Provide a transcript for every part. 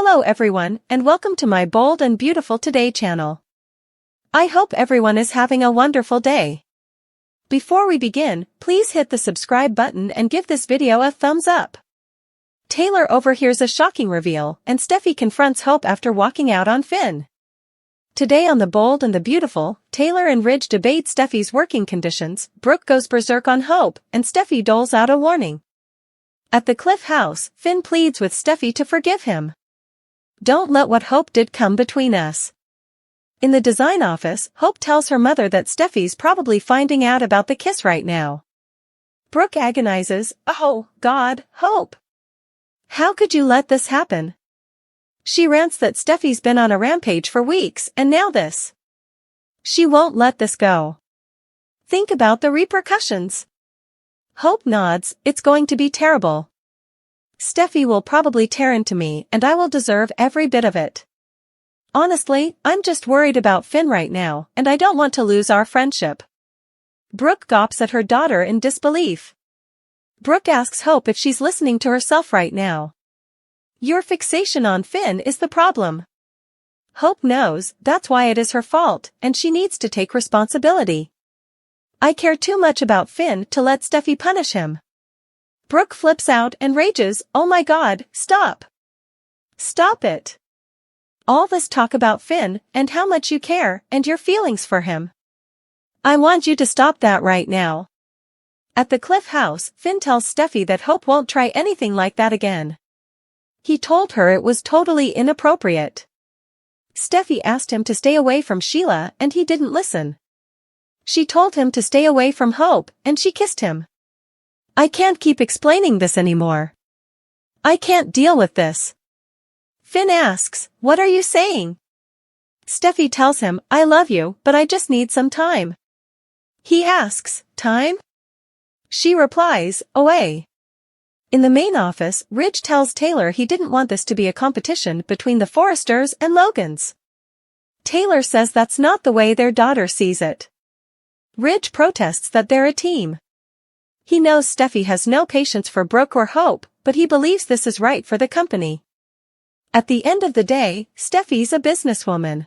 Hello everyone, and welcome to my Bold and Beautiful Today channel. I hope everyone is having a wonderful day. Before we begin, please hit the subscribe button and give this video a thumbs up. Taylor overhears a shocking reveal, and Steffy confronts Hope after walking out on Finn. Today on The Bold and the Beautiful, Taylor and Ridge debate Steffy's working conditions, Brooke goes berserk on Hope, and Steffy doles out a warning. At the Cliff house, Finn pleads with Steffy to forgive him. Don't let what Hope did come between us. In the design office, Hope tells her mother that Steffy's probably finding out about the kiss right now. Brooke agonizes, "Oh, God, Hope. How could you let this happen?" She rants that Steffy's been on a rampage for weeks and now this. She won't let this go. Think about the repercussions. Hope nods, "It's going to be terrible. Steffy will probably tear into me and I will deserve every bit of it. Honestly, I'm just worried about Finn right now and I don't want to lose our friendship." Brooke gawps at her daughter in disbelief. Brooke asks Hope if she's listening to herself right now. "Your fixation on Finn is the problem." Hope knows that's why it is her fault and she needs to take responsibility. "I care too much about Finn to let Steffy punish him." Brooke flips out and rages, "Oh my God, stop. Stop it. All this talk about Finn and how much you care and your feelings for him. I want you to stop that right now." At the Cliff house, Finn tells Steffy that Hope won't try anything like that again. He told her it was totally inappropriate. Steffy asked him to stay away from Sheila and he didn't listen. She told him to stay away from Hope and she kissed him. "I can't keep explaining this anymore. I can't deal with this." Finn asks, "What are you saying?" Steffy tells him, "I love you, but I just need some time." He asks, "Time?" She replies, "Away." In the main office, Ridge tells Taylor he didn't want this to be a competition between the Forresters and Logans. Taylor says that's not the way their daughter sees it. Ridge protests that they're a team. He knows Steffy has no patience for Brooke or Hope, but he believes this is right for the company. At the end of the day, Steffy's a businesswoman.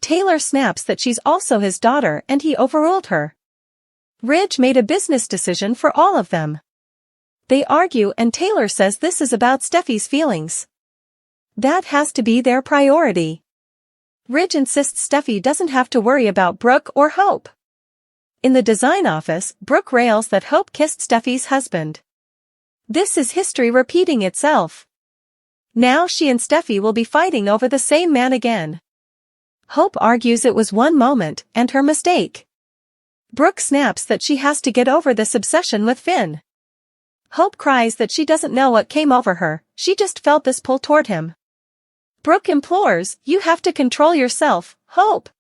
Taylor snaps that she's also his daughter and he overruled her. Ridge made a business decision for all of them. They argue and Taylor says this is about Steffy's feelings. That has to be their priority. Ridge insists Steffy doesn't have to worry about Brooke or Hope. In the design office, Brooke rails that Hope kissed Steffy's husband. This is history repeating itself. Now she and Steffy will be fighting over the same man again. Hope argues it was one moment and her mistake. Brooke snaps that she has to get over this obsession with Finn. Hope cries that she doesn't know what came over her, she just felt this pull toward him. Brooke implores, "You have to control yourself, Hope."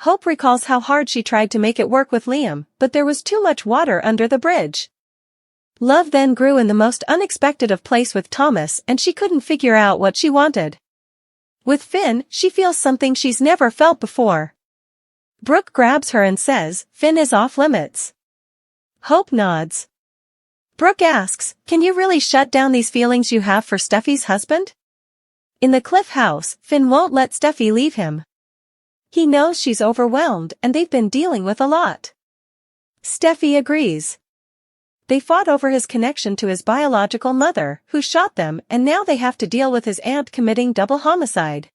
Hope recalls how hard she tried to make it work with Liam, but there was too much water under the bridge. Love then grew in the most unexpected of places with Thomas and she couldn't figure out what she wanted. With Finn, she feels something she's never felt before. Brooke grabs her and says, "Finn is off limits." Hope nods. Brooke asks, "Can you really shut down these feelings you have for Steffy's husband?" In the Cliff house, Finn won't let Steffy leave him. He knows she's overwhelmed and they've been dealing with a lot. Steffy agrees. They fought over his connection to his biological mother, who shot them, and now they have to deal with his aunt committing double homicide.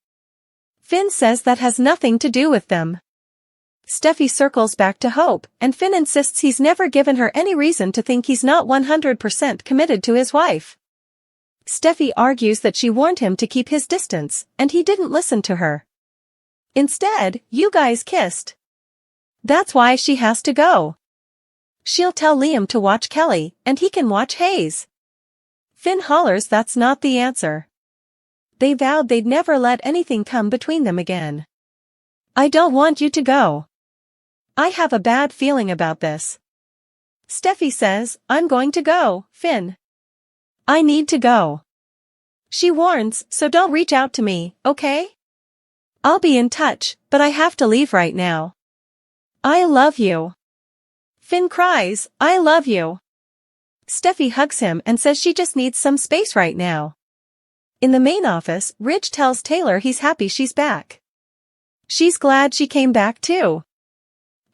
Finn says that has nothing to do with them. Steffy circles back to Hope, and Finn insists he's never given her any reason to think he's not 100% committed to his wife. Steffy argues that she warned him to keep his distance, and he didn't listen to her. Instead, you guys kissed. That's why she has to go. She'll tell Liam to watch Kelly, and he can watch Hayes. Finn hollers that's not the answer. They vowed they'd never let anything come between them again. "I don't want you to go. I have a bad feeling about this." Steffy says, "I'm going to go, Finn. I need to go." She warns, "So don't reach out to me, okay? I'll be in touch, but I have to leave right now. I love you." Finn cries, "I love you." Steffy hugs him and says she just needs some space right now. In the main office, Ridge tells Taylor he's happy she's back. She's glad she came back too.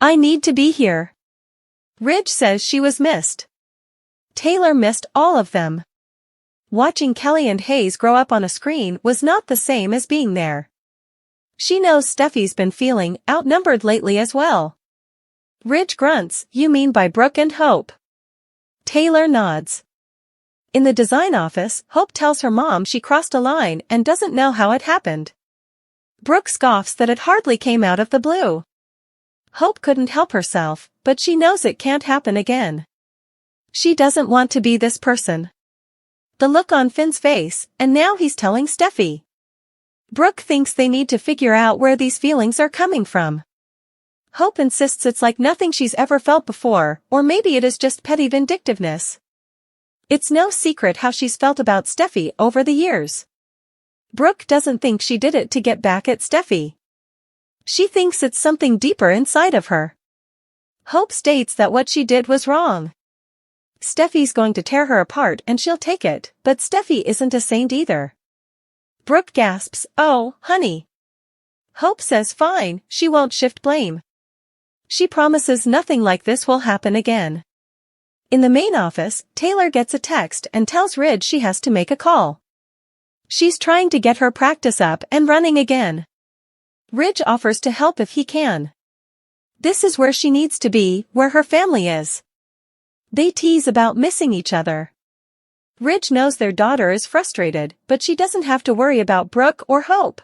I need to be here. Ridge says she was missed. Taylor missed all of them. Watching Kelly and Hayes grow up on a screen was not the same as being there. She knows Steffy's been feeling outnumbered lately as well. Ridge grunts, "You mean by Brooke and Hope?" Taylor nods. In the design office, Hope tells her mom she crossed a line and doesn't know how it happened. Brooke scoffs that it hardly came out of the blue. Hope couldn't help herself, but she knows it can't happen again. She doesn't want to be this person. The look on Finn's face, and now he's telling Steffy. Brooke thinks they need to figure out where these feelings are coming from. Hope insists it's like nothing she's ever felt before, or maybe it is just petty vindictiveness. It's no secret how she's felt about Steffy over the years. Brooke doesn't think she did it to get back at Steffy. She thinks it's something deeper inside of her. Hope states that what she did was wrong. Steffy's going to tear her apart and she'll take it, but Steffy isn't a saint either. Brooke gasps, "Oh, honey." Hope says fine, she won't shift blame. She promises nothing like this will happen again. In the main office, Taylor gets a text and tells Ridge she has to make a call. She's trying to get her practice up and running again. Ridge offers to help if he can. This is where she needs to be, where her family is. They tease about missing each other. Ridge knows their daughter is frustrated, but she doesn't have to worry about Brooke or Hope.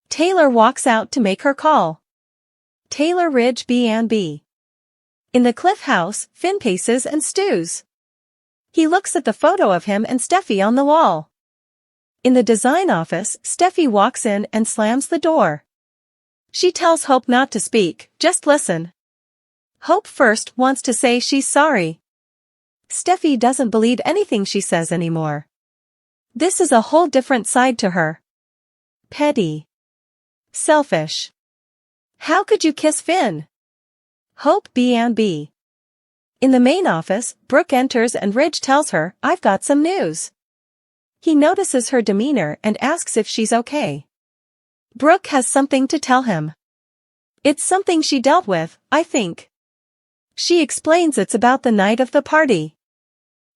Taylor walks out to make her call. Taylor Ridge B&B. In the Cliff house, Finn paces and stews. He looks at the photo of him and Steffy on the wall. In the design office, Steffy walks in and slams the door. She tells Hope not to speak, just listen. Hope first wants to say she's sorry. Steffy doesn't believe anything she says anymore. This is a whole different side to her. Petty. Selfish. How could you kiss Finn? Hope B&B. In the main office, Brooke enters and Ridge tells her, "I've got some news." He notices her demeanor and asks if she's okay. Brooke has something to tell him. It's something she dealt with, I think. She explains it's about the night of the party.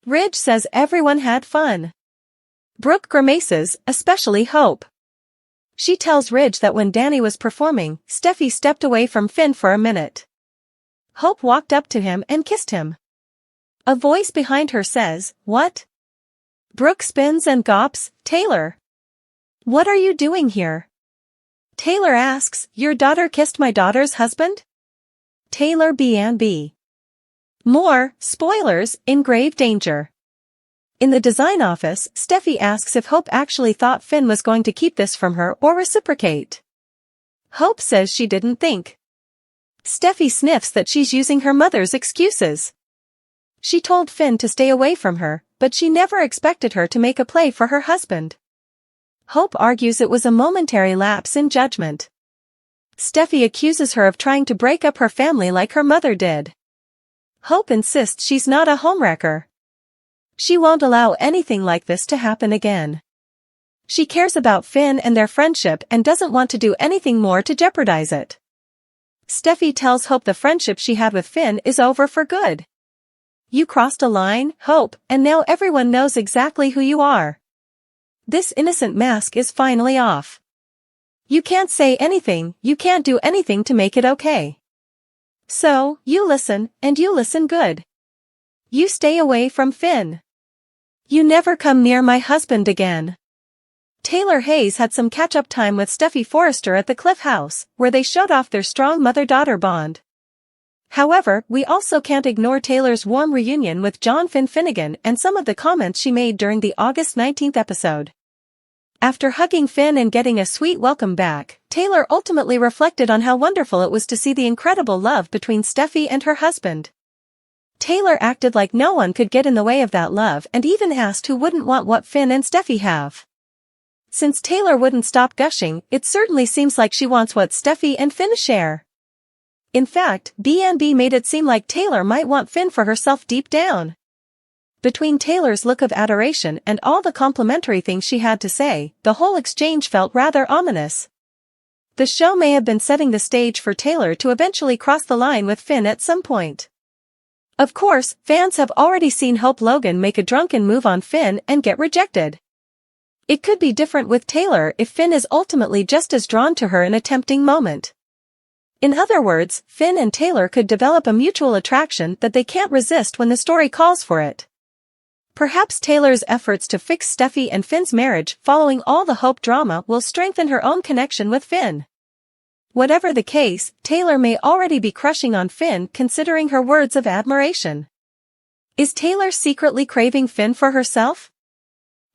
Ridge says everyone had fun. Brooke grimaces, especially Hope. She tells Ridge that when Danny was performing, Steffy stepped away from Finn for a minute. Hope walked up to him and kissed him. A voice behind her says, "What?" Brooke spins and gawps, "Taylor. What are you doing here?" Taylor asks, "Your daughter kissed my daughter's husband?" Taylor B&B. More, spoilers, in grave danger. In the design office, Steffy asks if Hope actually thought Finn was going to keep this from her or reciprocate. Hope says she didn't think. Steffy sniffs that she's using her mother's excuses. She told Finn to stay away from her, but she never expected her to make a play for her husband. Hope argues it was a momentary lapse in judgment. Steffy accuses her of trying to break up her family like her mother did. Hope insists she's not a homewrecker. She won't allow anything like this to happen again. She cares about Finn and their friendship and doesn't want to do anything more to jeopardize it. Steffy tells Hope the friendship she had with Finn is over for good. "You crossed a line, Hope, and now everyone knows exactly who you are. This innocent mask is finally off. You can't say anything, you can't do anything to make it okay. So, you listen, and you listen good. You stay away from Finn. You never come near my husband again." Taylor Hayes had some catch-up time with Steffy Forrester at the Cliff House, where they showed off their strong mother-daughter bond. However, we also can't ignore Taylor's warm reunion with John Finnegan and some of the comments she made during the August 19th episode. After hugging Finn and getting a sweet welcome back, Taylor ultimately reflected on how wonderful it was to see the incredible love between Steffy and her husband. Taylor acted like no one could get in the way of that love and even asked who wouldn't want what Finn and Steffy have. Since Taylor wouldn't stop gushing, it certainly seems like she wants what Steffy and Finn share. In fact, B&B made it seem like Taylor might want Finn for herself deep down. Between Taylor's look of adoration and all the complimentary things she had to say, the whole exchange felt rather ominous. The show may have been setting the stage for Taylor to eventually cross the line with Finn at some point. Of course, fans have already seen Hope Logan make a drunken move on Finn and get rejected. It could be different with Taylor if Finn is ultimately just as drawn to her in a tempting moment. In other words, Finn and Taylor could develop a mutual attraction that they can't resist when the story calls for it. Perhaps Taylor's efforts to fix Steffy and Finn's marriage following all the Hope drama will strengthen her own connection with Finn. Whatever the case, Taylor may already be crushing on Finn considering her words of admiration. Is Taylor secretly craving Finn for herself?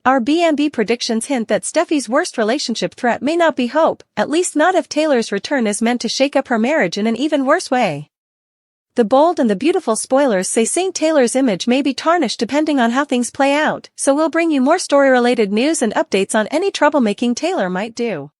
Our B&B predictions hint that Steffy's worst relationship threat may not be Hope, at least not if Taylor's return is meant to shake up her marriage in an even worse way. The bold and the beautiful spoilers say St. Taylor's image may be tarnished depending on how things play out, so we'll bring you more story-related news and updates on any troublemaking Taylor might do.